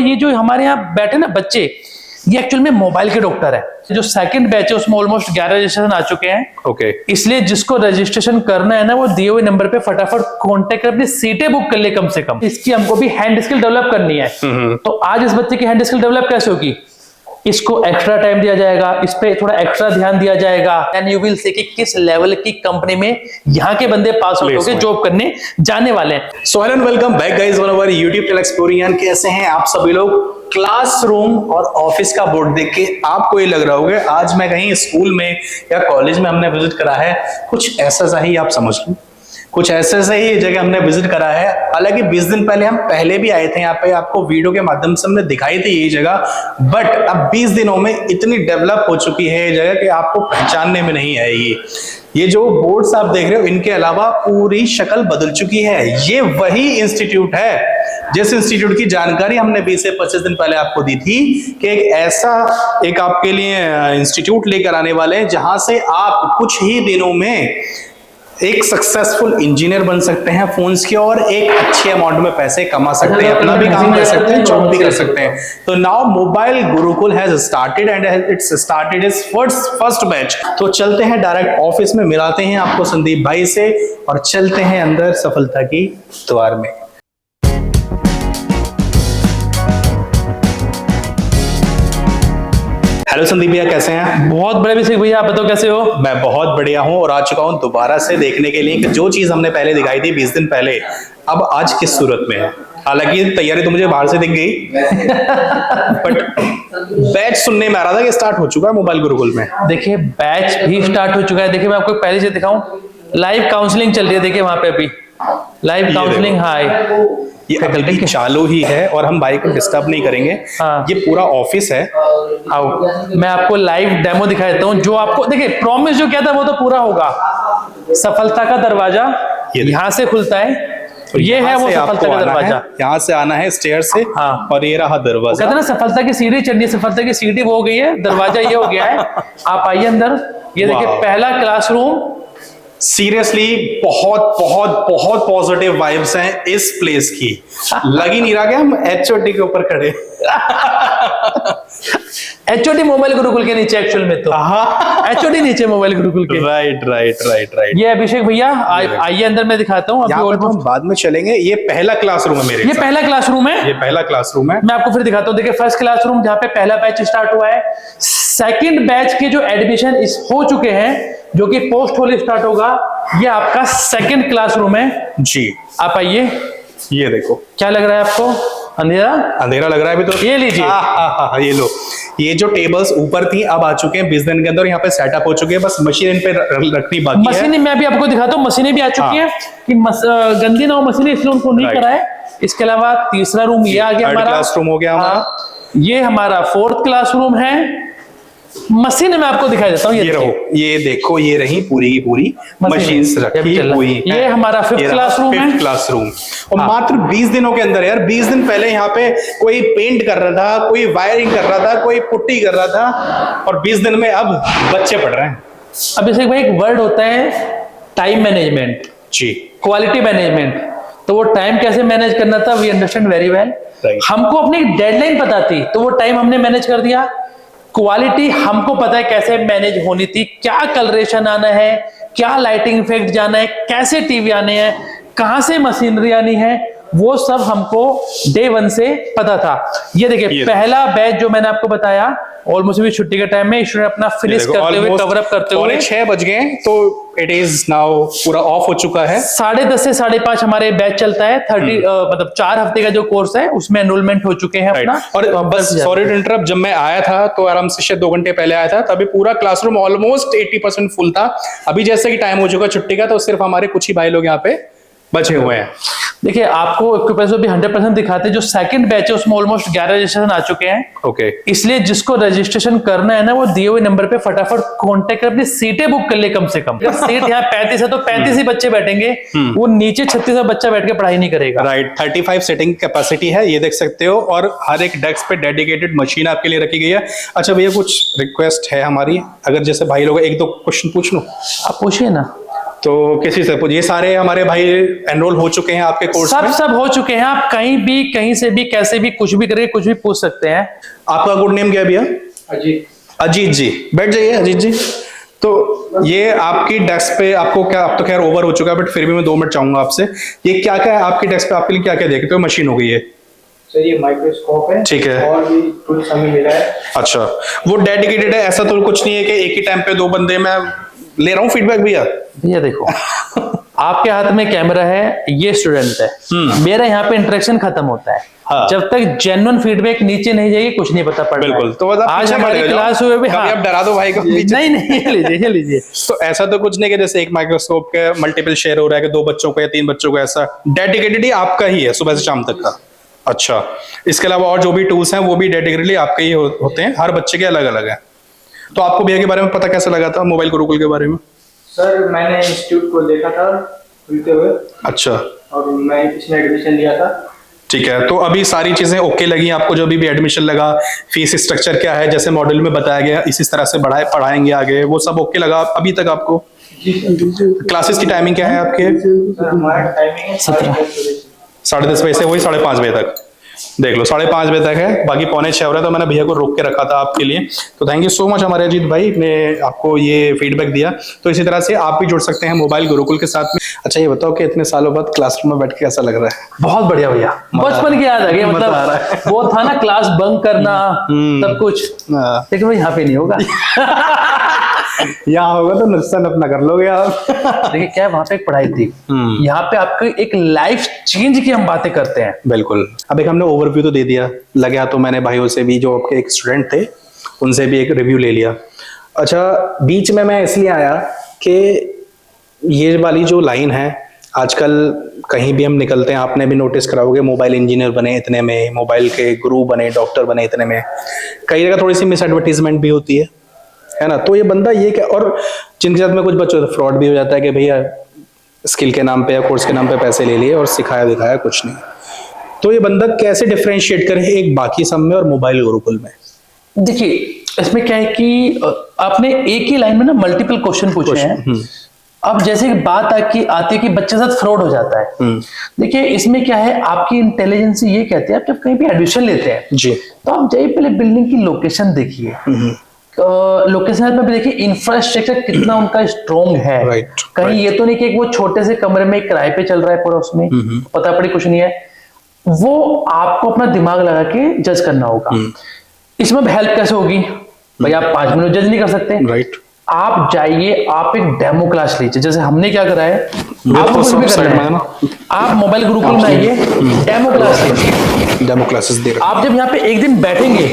ये जो हमारे यहाँ बैठे ना बच्चे, ये एक्चुअल में मोबाइल के डॉक्टर है। जो सेकंड बैच है उसमें ऑलमोस्ट 11 रजिस्ट्रेशन आ चुके हैं। ओके। इसलिए जिसको रजिस्ट्रेशन करना है ना, वो दिए हुए नंबर पे फटाफट कांटेक्ट कर अपनी सीटें बुक कर ले कम से कम। इसकी हमको भी हैंड स्किल डेवलप करनी है। तो आज इस बच्चे की हैंड स्किल डेवलप कैसे होगी, इसको एक्स्ट्रा टाइम दिया जाएगा, इस पे थोड़ा एक्स्ट्रा ध्यान दिया जाएगा, एंड यू विल सी कि किस लेवल की कंपनी में यहाँ के बंदे पास आउट होकर जॉब करने जाने वाले हैं। So hello and welcome back guys on our YouTube channel exploring. कैसे हैं आप सभी लोग? क्लासरूम और ऑफिस का बोर्ड देख के आपको ये लग रहा होगा आज मैं कहीं स्कूल में या कॉलेज में हमने विजिट करा है, कुछ ऐसा सा ही आप समझ लो, कुछ ऐसे से ही जगह हमने विजिट करा है। हालांकि 20 दिन पहले हम पहले भी आए थे यहाँ पे, आपको वीडियो के माध्यम से हमने दिखाई थी यही जगह, बट अब 20 दिनों में इतनी डेवलप हो चुकी है ये जगह कि आपको पहचानने में नहीं आएगी। ये जो बोर्ड्स आप देख रहे हो इनके अलावा पूरी शक्ल बदल चुकी है। ये वही इंस्टीट्यूट है जिस इंस्टीट्यूट की जानकारी हमने 20 से 25 दिन पहले आपको दी थी कि एक आपके लिए इंस्टीट्यूट लेकर आने वाले हैं जहां से आप कुछ ही दिनों में एक सक्सेसफुल इंजीनियर बन सकते हैं फोन्स के, और एक अच्छे अमाउंट में पैसे कमा सकते हैं, अपना भी काम कर सकते हैं, जॉब भी कर सकते हैं। तो now mobile Gurukul has started and it's started is first batch. तो चलते हैं डायरेक्ट ऑफिस में, मिलाते हैं आपको संदीप भाई से और चलते हैं अंदर सफलता की द्वार में। हेलो संदीप भैया, कैसे हैं? बहुत बड़े अभिषेक भैया, आप बताओ कैसे हो? मैं बहुत बढ़िया हूं और आ चुका हूं दोबारा से देखने के लिए कि जो चीज हमने पहले दिखाई थी 20 दिन पहले, अब आज किस सूरत में है। हालांकि तैयारी तो मुझे बाहर से दिख गई बट बैच सुनने में आ रहा था कि स्टार्ट हो चुका है मोबाइल गुरुकुल में। देखिए बैच भी स्टार्ट हो चुका है। देखिए मैं आपको पहले से दिखाऊं, लाइव काउंसलिंग चल रही है। देखिए वहां पे अभी लाइव काउंसलिंग। हाय, ये अभी चालू ही है और हम भाई को डिस्टर्ब नहीं करेंगे। हाँ। ये पूरा ऑफिस है। आओ मैं आपको लाइव डेमो दिखा देता हूँ। जो आपको देखिए प्रॉमिस जो किया था वो तो पूरा होगा। सफलता का दरवाजा यहाँ से खुलता है, तो ये है वो सफलता का दरवाजा। यहाँ से आना है स्टेयर से। हाँ। और ये रहा दरवाजा। कहते ना सफलता की सीढ़ी चढ़नी, सफलता की सीढ़ी वो हो गई है, दरवाजा ये हो गया है। आप आइए अंदर। ये देखिए पहला क्लासरूम। सीरियसली बहुत बहुत बहुत पॉजिटिव वाइब्स हैं इस प्लेस की। लग ही नहीं रहा कि हम एचओडी के ऊपर खड़े। एचओडी मोबाइल गुरुकुल के नीचे एक्चुअल में तो एचओडी नीचे मोबाइल गुरुकुल के। राइट। ये अभिषेक भैया आइए अंदर मैं दिखाता हूँ। हम बाद में चलेंगे। ये पहला क्लासरूम है मेरे। ये पहला क्लासरूम है। ये पहला क्लासरूम है। मैं आपको फिर दिखाता हूँ। देखिए फर्स्ट क्लासरूम जहाँ पे पहला बैच स्टार्ट हुआ है। सेकंड बैच के जो एडमिशन हो चुके हैं, जो कि पोस्ट होली स्टार्ट होगा, ये आपका सेकंड क्लासरूम है जी। आप आइए। ये देखो क्या लग रहा है आपको? अंधेरा लग रहा है अभी तो। ये लीजिए। ये लो। ये जो टेबल्स ऊपर थी अब आ चुके हैं 20 दिन के अंदर, यहाँ पे सेटअप हो चुके हैं, बस मशीन इन पे रखनी बाकी है। मशीन मैं भी आपको दिखाता हूँ। मशीनें भी आ चुकी हैं कि गंदी ना हो मशीनें, इसलिए उनको नहीं करा है। इसके अलावा तीसरा रूम ये आ गया हमारा, क्लासरूम हो गया हमारा। ये हमारा फोर्थ क्लासरूम है। मशीन मैं आपको दिखाई देता हूँ। ये देखो, ये रही पूरी की पूरी मशीन्स रखी हुई है। ये हमारा फिफ्थ क्लासरूम है। क्लासरूम। और मात्र 20 दिनों के अंदर यार, 20 दिन पहले यहाँ पे कोई पेंट कर रहा था, कोई वायरिंग कर रहा था, कोई पुट्टी कर रहा था, और 20 दिन में अब बच्चे पढ़ रहे हैं। अब इसे भाई एक वर्ड होता है टाइम मैनेजमेंट जी, क्वालिटी मैनेजमेंट। तो वो टाइम कैसे मैनेज करना था, वी अंडरस्टैंड वेरी वेल। हमको अपनी डेडलाइन पता थी तो वो टाइम हमने मैनेज कर दिया। क्वालिटी हमको पता है कैसे मैनेज होनी थी, क्या कलरेशन आना है, क्या लाइटिंग इफेक्ट जाना है, कैसे टीवी आने हैं, कहां से मशीनरी आनी है, वो सब हमको डे 1 से पता था। ये देखिए पहला बैच जो मैंने आपको बताया, ऑलमोस्ट भी छुट्टी के टाइम में स्टूडेंट अपना फिनिश करते हुए, कवर अप करते हुए 6 बज गए, तो इट इज नाउ पूरा ऑफ हो चुका है। 10:30 से 5:30 हमारे बैच चलता है। 30 मतलब 4 हफ्ते का जो कोर्स है उसमें एनरोलमेंट हो चुके हैं अपना। और बस सॉरी टू इंटरप्ट, जब मैं आया था तो आराम से शायद 2 घंटे पहले आया था, तभी पूरा क्लासरूम ऑलमोस्ट 80% फुल था। अभी जैसे कि टाइम हो चुका छुट्टी का, तो सिर्फ हमारे कुछ ही भाई लोग यहाँ पे बचे हुए हैं। देखिए आपको इक्विपमेंट्स भी 100% दिखाते हैं। जो सेकंड बैच है उसमें ऑलमोस्ट 11 रजिस्ट्रेशन आ चुके हैं। ओके। इसलिए जिसको रजिस्ट्रेशन करना है ना, वो दिए हुए नंबर पे फटाफट कांटेक्ट कर अपनी सीटें बुक कर ले कम से कम। सीट यहाँ 35 है तो 35 ही बच्चे बैठेंगे, वो नीचे 36 बच्चा बैठ के पढ़ाई नहीं करेगा। राइट। 35 सीटिंग कैपेसिटी है, ये देख सकते हो, और हर एक डेस्क पे डेडिकेटेड मशीन आपके लिए रखी गई है। अच्छा भैया, कुछ रिक्वेस्ट है हमारी, अगर जैसे भाई लोग 1-2 क्वेश्चन पूछ लूं? आप पूछिए ना। तो किसी से ये सारे हमारे भाई एनरोल हो चुके हैं आपके कोर्स में? सब हो चुके हैं। आप कहीं भी, कहीं से भी, कैसे भी, कुछ भी करके कुछ भी पूछ सकते हैं। आपका गुड नेम क्या है भैया? अजीत। अजीत जी, बैठ जाइए अजीत जी। तो ये आपकी डेस्क पे आपको क्या, अब तो खैर ओवर हो चुका है, बट फिर भी मैं 2 मिनट चाहूंगा आपसे, ये क्या क्या है आपकी डेस्क पे, आपके लिए क्या क्या देखते हो? मशीन हो गई है सर, ये माइक्रोस्कोप है। ठीक है। और भी टूल्स हमें मिला है। अच्छा, वो डेडिकेटेड है, ऐसा तो कुछ नहीं है कि एक ही टाइम पे 2 बंदे, मैं ले रहा हूँ फीडबैक भैया। भैया देखो आपके हाथ में कैमरा है, ये स्टूडेंट है, मेरा यहाँ पे इंटरेक्शन खत्म होता है। हाँ। जब तक जेन्युइन फीडबैक नीचे नहीं जाएगी कुछ नहीं पता पड़ रहा है। बिल्कुल, तो बस आप आज पीछे हमारी मत रह जाओ। क्लास हुए भी, कभी हाँ, आप डरा दो भाई को पीछे। नहीं नहीं, ये लीजिए ये लीजिए। तो ऐसा तो कुछ नहीं कि जैसे एक माइक्रोस्कोप के मल्टीपल शेयर हो रहा है कि 2 बच्चों को या 3 बच्चों को, ऐसा डेडिकेटेडली आपका ही है सुबह से शाम तक का? अच्छा, इसके अलावा और जो भी टूल्स हैं वो भी डेडिकेटली आपके ही होते हैं, हर बच्चे के अलग अलग हैं। तो आपको भैया के बारे में पता कैसे लगा था, मोबाइल गुरुकुल के बारे में? सर, मैंने इंस्टीट्यूट को देखा था खुलते हुए। अच्छा, और मैं इसमें एडमिशन लिया था। ठीक है। तो अभी सारी चीजें ओके लगी आपको? जो भी एडमिशन लगा, फीस स्ट्रक्चर क्या है, जैसे मॉड्यूल में बताया गया इसी तरह से पढ़ाएंगे आगे, वो सब ओके लगा अभी तक आपको? क्लासेस की टाइमिंग क्या है आपके? सर, हमारा टाइमिंग है 10:30 बजे से वही 5:30 बजे तक। देख लो 5:30 बजे तक है, बाकी 5:45 हो रहा है, तो मैंने भैया को रोक के रखा था आपके लिए। तो थैंक यू सो मच हमारे अजीत भाई ने आपको ये फीडबैक दिया। तो इसी तरह से आप भी जुड़ सकते हैं मोबाइल गुरुकुल के साथ में। अच्छा, ये बताओ कि इतने सालों बाद क्लासरूम में बैठ के कैसा लग रहा है? बहुत बढ़िया भैया, बचपन की याद आ गई। मजा आ रहा मतलब वो था ना, क्लास बंक करना सब कुछ, लेकिन भाई यहाँ पे नहीं होगा। यहाँ होगा तो नुकसान अपना कर लोगे आप। देखिए क्या है, वहां पे एक पढ़ाई थी, यहाँ पे आपकी एक लाइफ चेंज की हम बातें करते हैं। बिल्कुल। अब एक हमने ओवरव्यू तो दे दिया, लगा तो मैंने भाइयों से भी, जो आपके एक स्टूडेंट थे उनसे भी एक रिव्यू ले लिया। अच्छा, बीच में मैं इसलिए आया कि ये वाली जो लाइन है, आजकल कहीं भी हम निकलते हैं, आपने भी नोटिस करा होगा, मोबाइल इंजीनियर बने इतने में, मोबाइल के गुरु बने, डॉक्टर बने इतने में, कई जगह थोड़ी सी मिस एडवर्टीजमेंट भी होती है ना? तो ये बंदा ये क्या, और जिनके साथ में कुछ बच्चों से फ्रॉड भी हो जाता है कि भैया स्किल के नाम पे या कोर्स के नाम पे पैसे ले लिए और सिखाया दिखाया कुछ नहीं। तो ये बंदा कैसे डिफरेंशिएट करे एक बाकी सब में और मोबाइल गुरुकुल में? देखिए इसमें क्या है कि आपने एक ही लाइन में ना मल्टीपल क्वेश्चन पूछे हैं। अब जैसे कि बात आती है कि बच्चे के साथ फ्रॉड हो जाता है। देखिए इसमें क्या है, आपकी इंटेलिजेंस ये कहती है, आप जब कहीं भी एडमिशन लेते हैं जी, तो आप जाइए पहले बिल्डिंग की लोकेशन देखिए, लोकेशन पे देखिए इंफ्रास्ट्रक्चर कितना उनका स्ट्रॉन्ग है। Right, कहीं ये तो नहीं कि वो छोटे से कमरे में किराए पे चल रहा है पूरा, उसमें पता पड़ी कुछ नहीं है। वो आपको अपना दिमाग लगा के जज करना होगा। इसमें हेल्प कैसे होगी भाई, आप 5 मिनट जज नहीं कर सकते। राइट, आप जाइए, आप एक डेमो क्लास लीजिए, जैसे हमने क्या करा है, आपको कुछ भी करना है, आप मोबाइल गुरुकुल में आइए, डेमो क्लास लीजिए, डेमो क्लासेस दे रहे। आप जब यहाँ पे एक दिन बैठेंगे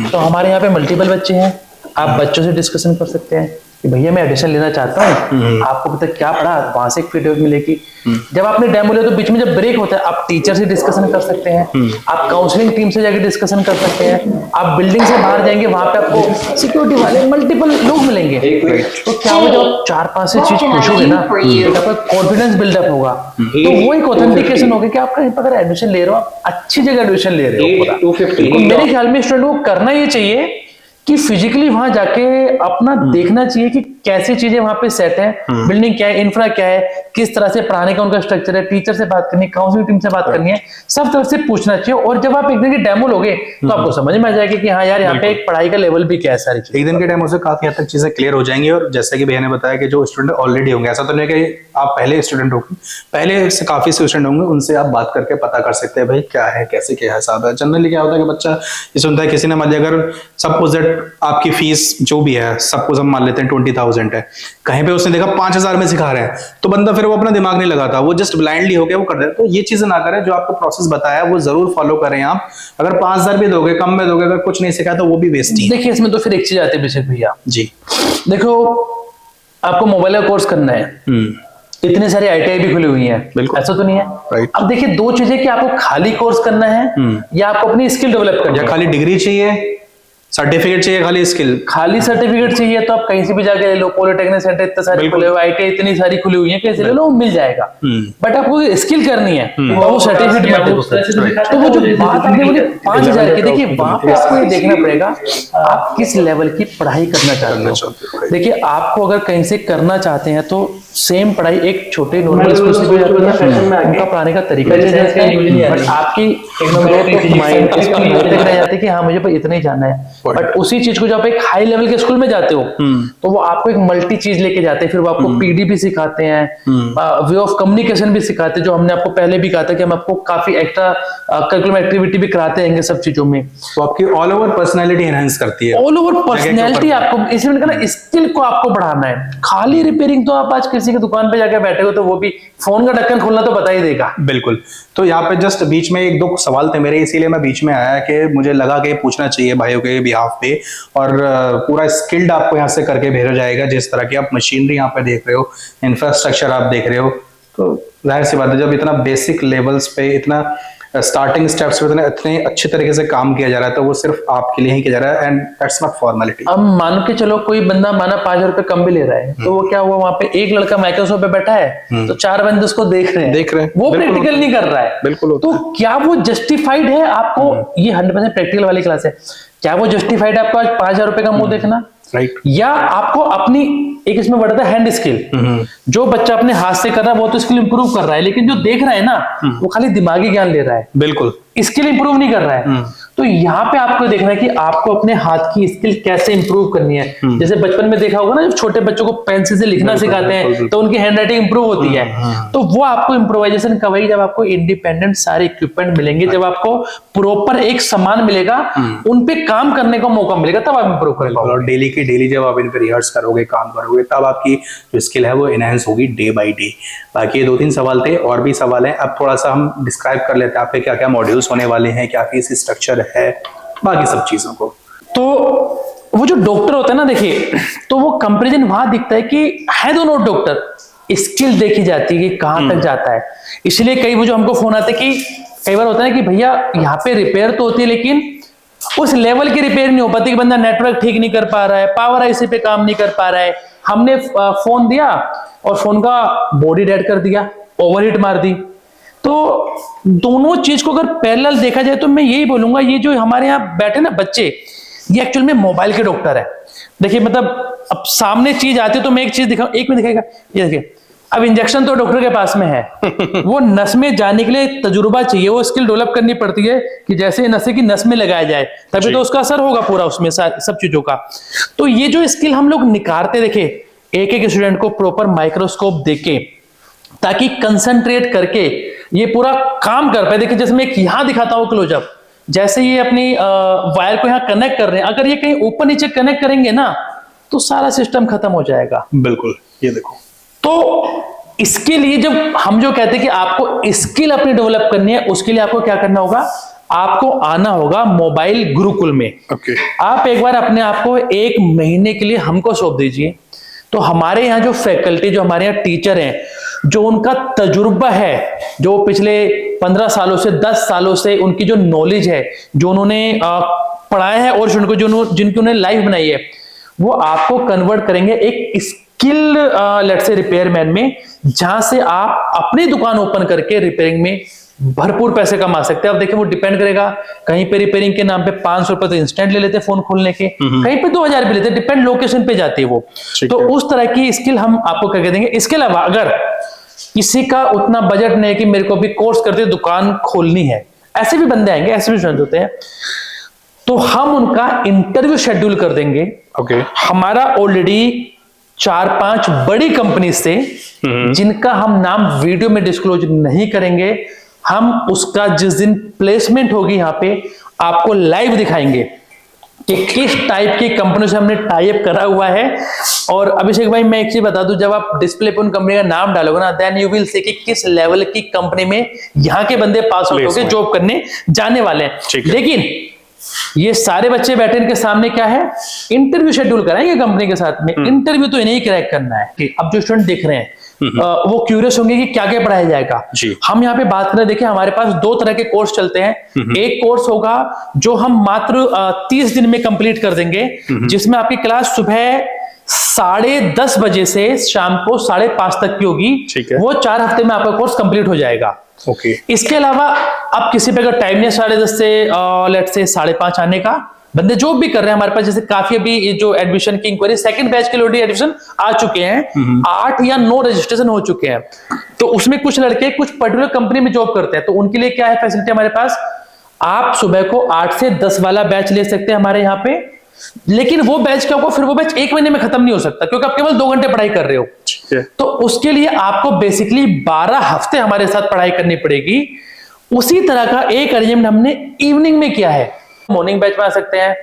तो हमारे यहाँ पे मल्टीपल बच्चे हैं, आप बच्चों से डिस्कशन कर सकते हैं कि भैया मैं एडमिशन लेना चाहता हूँ, आपको पता क्या पढ़ा, वहां से एक फीडबैक मिलेगी। जब आपने डेमो लिया तो बीच में जब ब्रेक होता है, आप टीचर से डिस्कशन कर सकते हैं, आप काउंसलिंग टीम से जाके डिस्कशन कर सकते हैं, आप बिल्डिंग से बाहर जाएंगे, वहां पे आपको सिक्योरिटी वाले मल्टीपल लोग मिलेंगे। तो क्या होगा, जब आप 4-5 से चीज पूछोगे ना, तो आपका कॉन्फिडेंस बिल्डअप होगा। तो वो एक ऑथेंटिकेशन होगा कि आप कहीं पर एडमिशन ले रहे हो, आप अच्छी जगह एडमिशन ले रहे हो। 250 तो मेरे ख्याल में स्टूडेंट को करना ये चाहिए कि फिजिकली वहां जाके अपना देखना चाहिए कि कैसी चीजें वहां पे सेट है, बिल्डिंग क्या है, इंफ्रा क्या है, किस तरह से पढ़ाने का उनका स्ट्रक्चर है, टीचर से बात करनी है, काउंसलिंग टीम से बात करनी है, सब तरफ से पूछना चाहिए। और जब आप एक दिन की डेमो लोगे तो आपको समझ में आ जाएगा कि हाँ यार, यहाँ पे एक पढ़ाई का लेवल भी क्या है। सारी चीजें एक दिन के डेमो से काफी हद तक चीजें क्लियर हो जाएंगी। और जैसे कि भैया ने बताया कि जो स्टूडेंट ऑलरेडी होंगे, ऐसा तो नहीं कि आप पहले स्टूडेंट होंगे, पहले से काफी स्टूडेंट होंगे, उनसे आप बात करके पता कर सकते हैं भाई क्या है, कैसे क्या हिसाब है। जनरली क्या होता है कि बच्चा ये सुनता है किसी ने, मान लिया अगर सपोज दैट आपकी फीस जो भी है, सपोज हम मान लेते हैं 20,000 है, कहीं पे उसने देखा 5,000 में सिखा रहे हैं, तो बंदा फिर वो अपना दिमाग नहीं लगाता, वो जस्ट ब्लाइंडली हो गया वो कर देता। तो ये चीजें ना करें, जो आपको प्रोसेस बताया वो जरूर फॉलो करें आप। अगर 5,000 भी दोगे, कम में दोगे, अगर कुछ नहीं सिखाया तो वो भी वेस्ट ही है। देखिए इसमें तो फिर एक चीज आती है बेशक भैया, जी देखो आपको मोबाइल का कोर्स करना है, इतने सारे ITI भी खुली हुई हैं, बिल्कुल, ऐसा तो नहीं है। राइट। अब देखिए 2 चीजें कि आपको खाली कोर्स करना है या आपको अपनी स्किल डेवलप करनी है। या खाली डिग्री चाहिए सर्टिफिकेट चाहिए, खाली स्किल? खाली सर्टिफिकेट चाहिए तो आप कहीं से भी जाके ले लो, पॉलिटेक्निक सेंटर इतने सारे खुले हुए, ITI इतनी सारी खुली हुई है, कैसे ले लो, मिल जाएगा। बट आपको स्किल करनी है और वो सर्टिफिकेट मत देखो। तो वो जो बात आपने बोली 5,000 की, देखिए वहां पे आपको ये देखना पड़ेगा आप किस लेवल की पढ़ाई करना चाहते हो। देखिए आपको अगर कहीं से करना चाहते हैं तो सेम पढ़ाई एक छोटे नॉर्मल स्कूल से भी उनका पढ़ाने का तरीका बट आपकी माइंड रह जाती है कि हाँ मुझे इतना ही जाना है। बट उसी चीज को जब आप एक हाई लेवल के स्कूल में जाते हो तो वो आपको एक मल्टी चीज लेके जाते हैं, फिर वो आपको PD भी सिखाते हैं, वे ऑफ कम्युनिकेशन भी सिखाते हैं, जो हमने आपको पहले भी कहा था कि हम आपको काफी एक्स्ट्रा करिकुलम एक्टिविटी भी कराते हैं सब चीजों में। तो आपकी ऑल ओवर पर्सनैलिटी एनहांस करती है, ऑल ओवर पर्सनैलिटी आपको, इसलिए मैंने कहा स्किल को आपको बढ़ाना है। खाली रिपेयरिंग तो आप आज किसी की दुकान पे जाके बैठे हो तो वो भी फोन का ढक्कन खोलना तो बता ही देगा। बिल्कुल। तो यहाँ पे जस्ट बीच में 1-2 सवाल थे मेरे, इसीलिए मैं बीच में आया कि मुझे लगा कि पूछना चाहिए भाइयों के बिहाफ पे। और पूरा स्किल्ड आपको यहाँ से करके भेजा जाएगा, जिस तरह की आप मशीनरी यहाँ पे देख रहे हो, इंफ्रास्ट्रक्चर आप देख रहे हो, तो जाहिर सी बात है जब इतना बेसिक लेवल्स पे, इतना स्टार्टिंग स्टेप्स पे इतने अच्छे तरीके से काम किया जा रहा है, तो वो सिर्फ आपके लिए ही किया जा रहा है एंड दैट्स नॉट फॉर्मेलिटी। अब मान के चलो कोई बंदा माना 5,000 रुपए कम भी ले रहा है, तो वो क्या हुआ, वहां पे एक लड़का माइक्रोसॉफ्ट पे बैठा है तो 4 बंदे उसको देख रहे हैं, वो प्रैक्टिकल नहीं कर रहा है। बिल्कुल। तो क्या वो जस्टिफाइड है आपको, ये 100% प्रैक्टिकल वाली क्लास है, क्या वो जस्टिफाइड है आपको आज 5,000 रुपए का मुंह देखना? राइट। या आपको अपनी एक इसमें बढ़ता है हैंड स्किल, जो बच्चा अपने हाथ से कर रहा है वो तो स्किल इंप्रूव कर रहा है, लेकिन जो देख रहा है ना वो खाली दिमागी ज्ञान ले रहा है, बिल्कुल स्किल इंप्रूव नहीं कर रहा है। तो यहाँ पे आपको देखना है कि आपको अपने हाथ की स्किल कैसे इंप्रूव करनी है। जैसे बचपन में देखा होगा ना, जब छोटे बच्चों को पेंसिल से लिखना सिखाते हैं तो उनकी हैंड राइटिंग इंप्रूव होती है। तो वो आपको इम्प्रोवाइजेशन कब आएगी, जब आपको इंडिपेंडेंट सारे इक्विपमेंट मिलेंगे, जब आपको प्रॉपर एक सामान मिलेगा, उनपे काम करने का मौका मिलेगा, तब आप इंप्रूव कर पाओगे। और डेली की डेली जब आप इन पे रिहर्स करोगे, काम करोगे, तब आपकी जो स्किल है वो एनहांस होगी डे बाय डे। बाकी ये 2-3 सवाल थे, और भी सवाल हैं, अब थोड़ा सा हम डिस्क्राइब कर लेते हैं आपके क्या क्या मॉड्यूल्स होने वाले हैं, क्या फीस स्ट्रक्चर है, बाकी सब चीजों को। तो वो जो डॉक्टर होता है ना, देखिए तो वो कंपैरिजन वहां दिखता है कि है दोनों डॉक्टर, स्किल देखी जाती है कि कहां तक जाता है। इसलिए कई वो जो हमको फोन आते कि कई बार होता है कि भैया यहाँ पे रिपेयर तो होती है लेकिन उस लेवल की रिपेयर नहीं हो पाती, कि बंदा नेटवर्क ठीक नहीं कर पा रहा है, पावर आईसी पे काम नहीं कर पा रहा है, हमने फोन दिया और फोन का बॉडी डेड कर दिया, ओवरहीट मार दी। तो दोनों चीज को अगर पैरेलल देखा जाए तो मैं यही बोलूंगा, ये जो हमारे यहाँ बैठे ना बच्चे, ये एक्चुअल में मोबाइल के डॉक्टर है। देखिए मतलब अब सामने चीज आती है तो मैं एक चीज दिखाऊं, एक में दिखाएगा, ये देखिए अब इंजेक्शन तो डॉक्टर के पास में है, वो नस में जाने के लिए तजुर्बा चाहिए, वो स्किल डेवलप करनी पड़ती है कि जैसे नसें की नस में लगाया जाए तभी तो उसका असर होगा पूरा उसमें सब चीजों का। तो ये जो स्किल हम लोग निकालते, देखे एक एक स्टूडेंट को प्रॉपर माइक्रोस्कोप देके, ताकि कंसंट्रेट करके ये पूरा काम कर पाए। देखिए जैसे मैं यहां दिखाता हूं क्लोजअप, जैसे ये अपनी वायर को यहां कनेक्ट कर रहे हैं, अगर ये कहीं ऊपर नीचे कनेक्ट करेंगे ना तो सारा सिस्टम खत्म हो जाएगा। बिल्कुल, ये देखो। तो इसके लिए जब हम जो कहते हैं कि आपको स्किल अपनी डेवलप करनी है, उसके लिए आपको क्या करना होगा, आपको आना होगा मोबाइल गुरुकुल में। आप एक बार अपने आप को 1 महीने के लिए हमको सौंप दीजिए, तो हमारे यहाँ जो फैकल्टी, जो हमारे यहाँ टीचर हैं, जो उनका तजुर्बा है, जो पिछले 15 सालों से 10 सालों से उनकी जो नॉलेज है, जो उन्होंने पढ़ाया है और जिनकी उन्होंने लाइफ बनाई है, वो आपको कन्वर्ट करेंगे एक स्किल लेट्स से रिपेयरमैन में, जहां से आप अपनी दुकान ओपन करके रिपेयरिंग में भरपूर पैसे कमा सकते हैं। अब देखिए वो डिपेंड करेगा, कहीं पे रिपेयरिंग के नाम पे 500 रुपए तो इंस्टेंट ले लेते हैं फोन खोलने के, कहीं पे 2,000 भी लेते हैं, डिपेंड लोकेशन पे जाती है वो। तो उस तरह की स्किल हम आपको करके देंगे। इसके अलावा अगर किसी का उतना बजट नहीं है कि मेरे को भी कोर्स करते दुकान खोलनी है, ऐसे भी बंदे आएंगे, ऐसे भी स्टूडेंट होते हैं, तो हम उनका इंटरव्यू शेड्यूल कर देंगे। हमारा ऑलरेडी 4-5 बड़ी कंपनी से, जिनका हम नाम वीडियो में डिस्क्लोज नहीं करेंगे, हम उसका जिस दिन प्लेसमेंट होगी यहाँ पे आपको लाइव दिखाएंगे कि किस टाइप की कंपनी से हमने टाई अप करा हुआ है। और अभिषेक भाई मैं एक चीज बता दूं, जब आप डिस्प्ले पे उन कंपनी का नाम डालोगे ना, देन यू विल सी कि किस लेवल की कंपनी में यहाँ के बंदे पास आउट होकर जॉब करने जाने वाले हैं। लेकिन ये सारे बच्चे बैठे इनके सामने क्या है, इंटरव्यू शेड्यूल कराएंगे कंपनी के साथ में। इंटरव्यू तो इन्हें क्रैक करना है। अब जो स्टूडेंट देख रहे हैं, वो क्यूरियस होंगे कि क्या क्या पढ़ाया जाएगा। जी। हम यहाँ पे बात करें, देखिए हमारे पास 2 तरह के कोर्स चलते हैं। एक कोर्स होगा जो हम मात्र 30 दिन में कंप्लीट कर देंगे, जिसमें आपकी क्लास सुबह 10:30 बजे से शाम को 5:30 तक की होगी। ठीक है। वो 4 हफ्ते में आपका कोर्स कंप्लीट हो जाएगा। ओके। इसके अलावा अब किसी पे अगर टाइम नहीं है 10:30 से लेट्स से 5:30 आने का, बंदे जो भी कर रहे हैं हमारे पास, जैसे काफी अभी ये जो एडमिशन की इंक्वायरी सेकंड बैच के लिए ऑलरेडी एडमिशन आ चुके हैं, 8 या 9 रजिस्ट्रेशन हो चुके हैं। तो उसमें कुछ लड़के कुछ पर्टिकुलर कंपनी में जॉब करते हैं, तो उनके लिए क्या है फैसिलिटी हमारे पास, आप सुबह को 8 से 10 वाला बैच ले सकते हैं हमारे यहाँ पे। लेकिन वो बैच क्या होगा, फिर वो बैच 1 महीने में खत्म नहीं हो सकता, क्योंकि आप केवल 2 घंटे पढ़ाई कर रहे हो। ठीक है। तो उसके लिए आपको बेसिकली 12 हफ्ते हमारे साथ पढ़ाई करनी पड़ेगी। उसी तरह का एक अरेंजमेंट हमने इवनिंग में किया है। मॉर्निंग बैच में आ सकते हैं,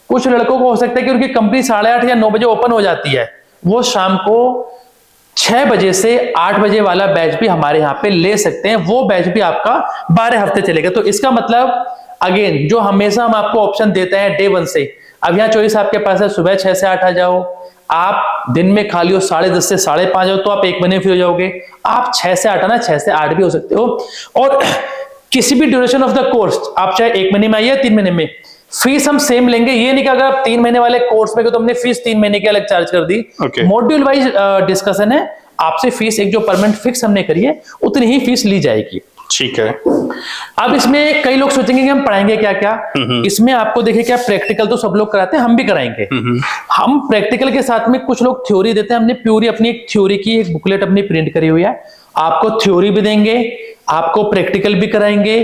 कुछ लड़कों को हो सकता है कि उनकी कंपनी 8:30 या 9 बजे ओपन हो जाती है, वो शाम को 6 बजे से 8 बजे वाला बैच भी हमारे यहाँ पे ले सकते हैं। वो बैच भी आपका 12 हफ्ते चलेगा। तो इसका मतलब अगेन जो हमेशा हम आपको ऑप्शन देते हैं डे 1 से, अब यहाँ चॉइस आपके पास है, सुबह 6 से 8 आ जाओ, आप दिन में खाली हो 10:30 से 5:30 जाओ, तो आप 1 महीने फ्री हो जाओगे। आप 6 से 8 आना, 6 से 8 भी हो सकते हो। और किसी भी ड्यूरेशन ऑफ द कोर्स, आप चाहे 1 महीने में आइए 3 महीने में, फीस हम सेम लेंगे। ये नहीं कि अगर आप 3 महीने वाले कोर्स में तो हमने फीस 3 महीने की अलग चार्ज कर दी। मॉड्यूल वाइज डिस्कशन है, आपसे फीस एक जो परमानेंट फिक्स हमने करी है उतनी ही फीस ली जाएगी। ठीक है। अब इसमें कई लोग सोचेंगे कि हम पढ़ाएंगे क्या क्या। इसमें आपको देखिए क्या प्रैक्टिकल तो सब लोग कराते हैं, हम भी कराएंगे। हम प्रैक्टिकल के साथ में कुछ लोग थ्योरी देते हैं। हमने प्यूरी अपनी एक थ्योरी की एक बुकलेट अपनी प्रिंट करी हुई है, आपको थ्योरी भी देंगे, आपको प्रैक्टिकल भी कराएंगे।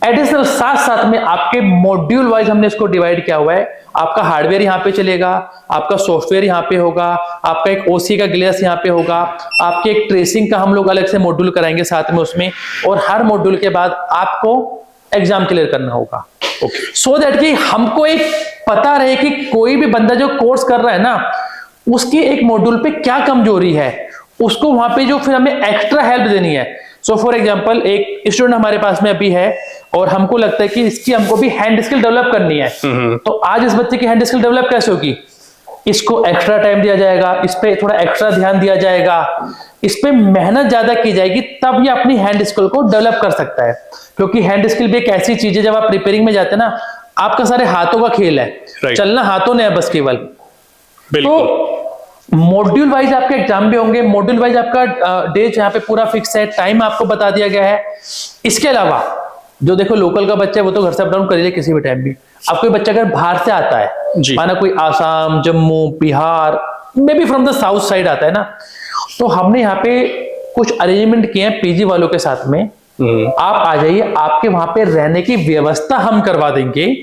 एडिशनल साथ साथ में आपके मॉड्यूल वाइज हमने इसको डिवाइड किया हुआ है। आपका हार्डवेयर यहाँ पे चलेगा, आपका सॉफ्टवेयर यहाँ पे होगा, आपका एक ओसी का ग्लेस यहाँ पे होगा, आपके एक ट्रेसिंग का हम लोग अलग से मॉड्यूल कराएंगे साथ में उसमें, और हर मॉड्यूल के बाद आपको एग्जाम क्लियर करना होगा। सो दैट कि हमको एक पता रहे कि कोई भी बंदा जो कोर्स कर रहा है ना, उसकी एक मॉड्यूल पे क्या कमजोरी है, उसको वहां पे जो फिर हमें एक्स्ट्रा हेल्प देनी है। सो फॉर एग्जांपल एक स्टूडेंट हमारे पास में अभी है और हमको लगता है कि इसकी हमको भी हैंड स्किल डेवलप करनी है, तो आज इस बच्चे की हैंड स्किल डेवलप कैसे होगी, इसको एक्स्ट्रा टाइम दिया जाएगा, इस पे थोड़ा एक्स्ट्रा ध्यान दिया जाएगा, इस पे मेहनत ज्यादा की जाएगी, तब ये अपनी हैंड स्किल को डेवलप कर सकता है। क्योंकि हैंड स्किल भी एक ऐसी चीज है, जब आप प्रिपेयरिंग में जाते हैं ना, आपका सारे हाथों का खेल है, चलना हाथों ने है बस केवल। तो मॉड्यूल वाइज आपके एग्जाम भी होंगे, मॉड्यूल वाइज आपका डेज यहाँ पे पूरा फिक्स है, टाइम आपको बता दिया गया है। इसके अलावा जो देखो लोकल का बच्चा है वो तो घर से अप डाउन कर ले किसी भी टाइम भी। अब कोई बच्चा अगर बाहर से आता है, माना कोई Assam, Jammu, Bihar, may be from the south side आता है ना, तो हमने यहाँ पे कुछ अरेंजमेंट किए हैं पीजी वालों के साथ में। आप आ जाइए, आपके वहां पे रहने की व्यवस्था हम करवा देंगे।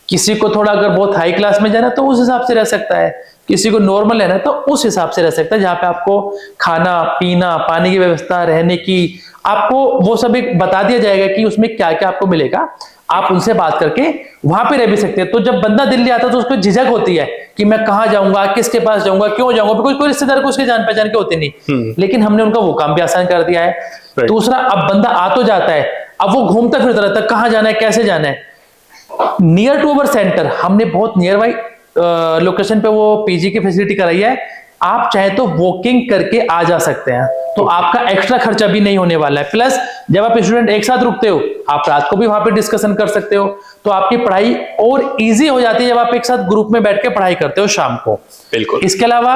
किसी को थोड़ा अगर बहुत हाई क्लास में जाना है तो उस हिसाब से रह सकता है, किसी को नॉर्मल रहना है तो उस हिसाब से रह सकता है, जहां पे आपको खाना पीना, पानी की व्यवस्था, रहने की, आपको वो सब एक बता दिया जाएगा कि उसमें क्या क्या आपको मिलेगा। आप उनसे बात करके वहां पे रह भी सकते हैं। तो जब बंदा दिल्ली आता है तो उसको झिझक होती है कि मैं कहाँ जाऊंगा, किसके पास जाऊंगा, क्यों जाऊंगा, बिकॉज कोई रिश्तेदार को उसके जान पहचान के होते नहीं। लेकिन हमने उनका वो काम भी आसान कर दिया है। दूसरा, अब बंदा आ तो जाता है, अब वो घूमता फिरता रहता है, कहाँ जाना है, कैसे जाना है। नियर टू अवर सेंटर हमने बहुत नियर बाई लोकेशन पे वो पीजी की फैसिलिटी कराई है। आप चाहे तो वॉकिंग करके आ जा सकते हैं, तो आपका एक्स्ट्रा खर्चा भी नहीं होने वाला है। प्लस जब आप स्टूडेंट एक साथ रुकते हो, आप रात को भी वहां पे डिस्कशन कर सकते हो, तो आपकी पढ़ाई और इजी हो जाती है जब आप एक साथ ग्रुप में बैठ के पढ़ाई करते हो शाम को। बिल्कुल। इसके अलावा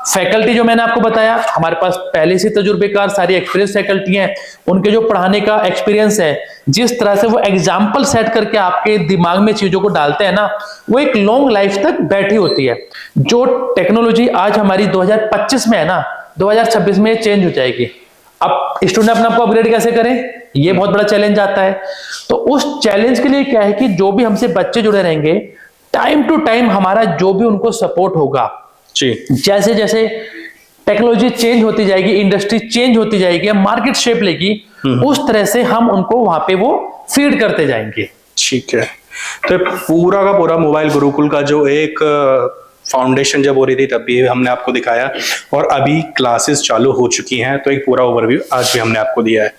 फैकल्टी जो मैंने आपको बताया, हमारे पास पहले से तजुर्बेकार सारी एक्सपीरियंस फैकल्टी हैं, उनके जो पढ़ाने का एक्सपीरियंस है, जिस तरह से वो एग्जाम्पल सेट करके आपके दिमाग में चीजों को डालते हैं ना, वो एक लॉन्ग लाइफ तक बैठी होती है। जो टेक्नोलॉजी आज हमारी 2025 में है ना, 2026 में चेंज हो जाएगी। अब स्टूडेंट अपने आपको अपग्रेड कैसे करें, ये बहुत बड़ा चैलेंज आता है। तो उस चैलेंज के लिए क्या है कि जो भी हमसे बच्चे जुड़े रहेंगे, टाइम टू टाइम हमारा जो भी उनको सपोर्ट होगा, जी, जैसे जैसे टेक्नोलॉजी चेंज होती जाएगी, इंडस्ट्री चेंज होती जाएगी, मार्केट शेप लेगी, उस तरह से हम उनको वहां पे वो फीड करते जाएंगे। ठीक है। तो पूरा का पूरा मोबाइल गुरुकुल का जो एक फाउंडेशन जब हो रही थी तब भी हमने आपको दिखाया, और अभी क्लासेस चालू हो चुकी हैं, तो एक पूरा ओवरव्यू आज भी हमने आपको दिया है।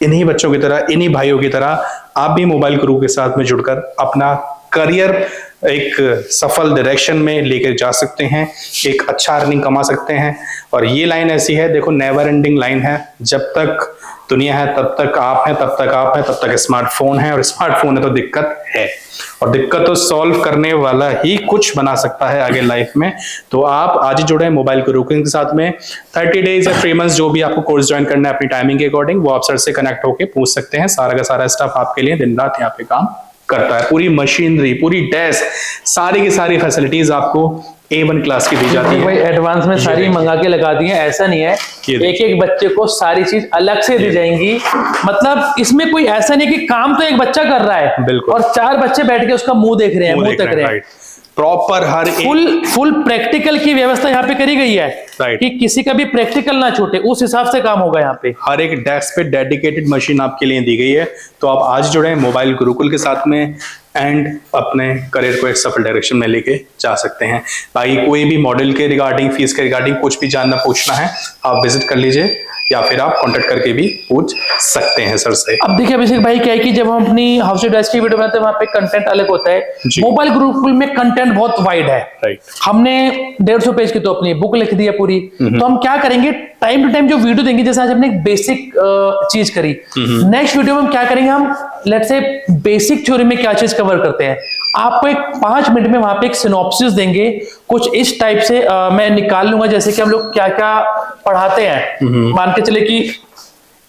इन्हीं बच्चों की तरह, इन्हीं भाइयों की तरह आप भी मोबाइल गुरु के साथ में जुड़कर अपना करियर एक सफल डायरेक्शन में लेकर जा सकते हैं, एक अच्छा अर्निंग कमा सकते हैं। और ये लाइन ऐसी है, देखो नेवर एंडिंग लाइन है, जब तक दुनिया है तब तक आप हैं, तब तक आप हैं, तब तक स्मार्टफोन है, और स्मार्टफोन है तो दिक्कत है, और दिक्कत तो सॉल्व करने वाला ही कुछ बना सकता है आगे लाइफ में। तो आप आज ही जुड़े मोबाइल गुरुकुल के साथ में। 30 डेज या 3 मंथ्स जो भी आपको कोर्स ज्वाइन करना है अपनी टाइमिंग के अकॉर्डिंग, वो आप सर से कनेक्ट होकर पूछ सकते हैं। सारा का सारा स्टाफ आपके लिए दिन रात यहाँ पे काम करता है, पूरी मशीनरी, पूरी डेस्क, सारी की सारी फैसिलिटीज आपको A1 क्लास की दी जाती है। भाई एडवांस में सारी मंगा के लगा दी है, ऐसा नहीं है, एक एक बच्चे को सारी चीज अलग से दी जाएंगी। मतलब इसमें कोई ऐसा नहीं कि काम तो एक बच्चा कर रहा है, बिल्कुल, और 4 बच्चे बैठ के उसका मुंह देख रहे हैं, मुंह तक रहे हैं। प्रॉपर हर फुल प्रैक्टिकल की व्यवस्था यहाँ पे करी गई है, कि किसी का भी प्रैक्टिकल ना छूटे, उस हिसाब से काम होगा यहाँ पे। हर एक डेस्क पे डेडिकेटेड मशीन आपके लिए दी गई है। तो आप आज जुड़े मोबाइल गुरुकुल के साथ में एंड अपने करियर को एक सफल डायरेक्शन में लेके जा सकते हैं। बाकी कोई भी मॉडल के रिगार्डिंग, फीस के रिगार्डिंग कुछ भी जानना पूछना है, आप विजिट कर लीजिए, या फिर आप कांटेक्ट करके भी पूछ सकते हैं सर से। अब देखिए अभिषेक भाई, क्या है कि जब हम अपनी हाउस डेस्क की वीडियो बनाते हैं, वहां पे कंटेंट अलग होता है। मोबाइल गुरुकुल में कंटेंट बहुत वाइड है, राइट। हमने 150 पेज की तो अपनी बुक लिख दी है पूरी। तो हम क्या करेंगे, टाइम टू टाइम जो वीडियो देंगे, जैसे आज हमने एक बेसिक चीज करी, नेक्स्ट वीडियो में हम क्या करेंगे, हम लेट्स से बेसिक थ्योरी में क्या चीज कवर करते हैं, आपको एक 5 मिनट में वहां पे एक सिनॉप्सिस देंगे कुछ इस टाइप से। मैं निकाल लूंगा जैसे कि हम लोग क्या क्या पढ़ाते हैं, मान के चले कि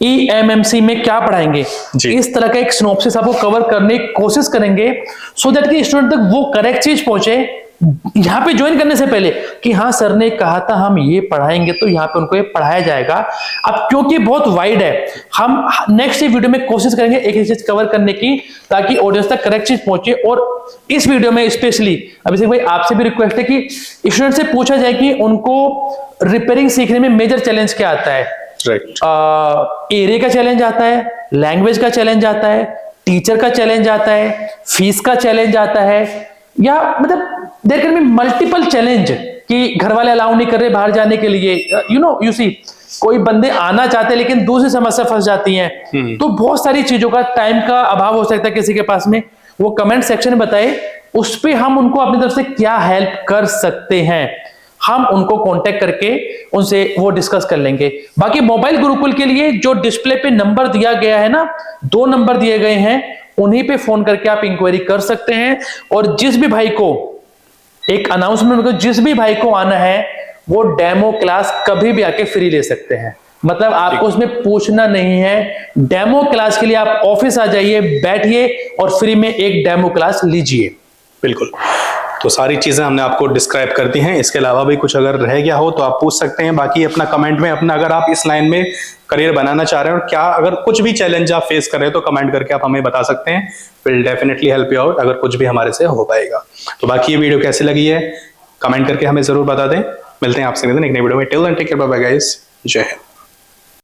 EMMC में क्या पढ़ाएंगे, इस तरह का एक सिनॉप्सिस आपको कवर करने की कोशिश करेंगे, सो दैट कि स्टूडेंट तक वो करेक्ट चीज पहुंचे यहाँ पे ज्वाइन करने से पहले, कि हाँ सर ने कहा था हम ये पढ़ाएंगे, तो यहाँ पे उनको ये पढ़ाया जाएगा। अब क्योंकि बहुत वाइड है, हम नेक्स्ट वीडियो में कोशिश करेंगे एक एक चीज कवर करने की, ताकि ऑडियंस तक करेक्ट चीज पहुंचे। और इस वीडियो में स्पेशली अभिषेक भाई आपसे भी रिक्वेस्ट है कि स्टूडेंट से पूछा जाए कि उनको रिपेयरिंग सीखने में मेजर चैलेंज क्या आता है। एरिया का चैलेंज आता है, लैंग्वेज का चैलेंज आता है, टीचर का चैलेंज आता है, फीस का चैलेंज आता है, या मतलब there can be multiple challenge कि घर वाले अलाउ नहीं कर रहे बाहर जाने के लिए, यू सी कोई बंदे आना चाहते हैं लेकिन दूसरी समस्या फंस जाती हैं। तो बहुत सारी चीजों का, टाइम का अभाव हो सकता है किसी के पास में, वो कमेंट सेक्शन में बताए, उस पे हम उनको अपनी तरफ से क्या हेल्प कर सकते हैं, हम उनको कांटेक्ट करके उनसे वो डिस्कस कर लेंगे। बाकी मोबाइल गुरुकुल के लिए जो डिस्प्ले पे नंबर दिया गया है ना, 2 नंबर दिए गए हैं, उन्हीं पे फोन करके आप इंक्वायरी कर सकते हैं। और जिस भी भाई को एक अनाउंसमेंट, जिस भी भाई को आना है वो डेमो क्लास कभी भी आके फ्री ले सकते हैं। मतलब आपको उसमें पूछना नहीं है, डेमो क्लास के लिए आप ऑफिस आ जाइए, बैठिए और फ्री में एक डेमो क्लास लीजिए। बिल्कुल, तो सारी चीजें हमने आपको डिस्क्राइब कर दी हैं। इसके अलावा भी कुछ अगर रह गया हो तो आप पूछ सकते हैं। बाकी अपना कमेंट में अपना, अगर आप इस लाइन में करियर बनाना चाह रहे हैं और क्या अगर कुछ भी चैलेंज आप फेस कर रहे हैं तो कमेंट करके आप हमें बता सकते हैं। Will definitely help you out अगर कुछ भी हमारे से हो पाएगा। तो बाकी ये वीडियो कैसी लगी है कमेंट करके हमें जरूर बता दें। मिलते हैं आपसे एक नई वीडियो में। Till then take care, bye bye guys, जय हिंद।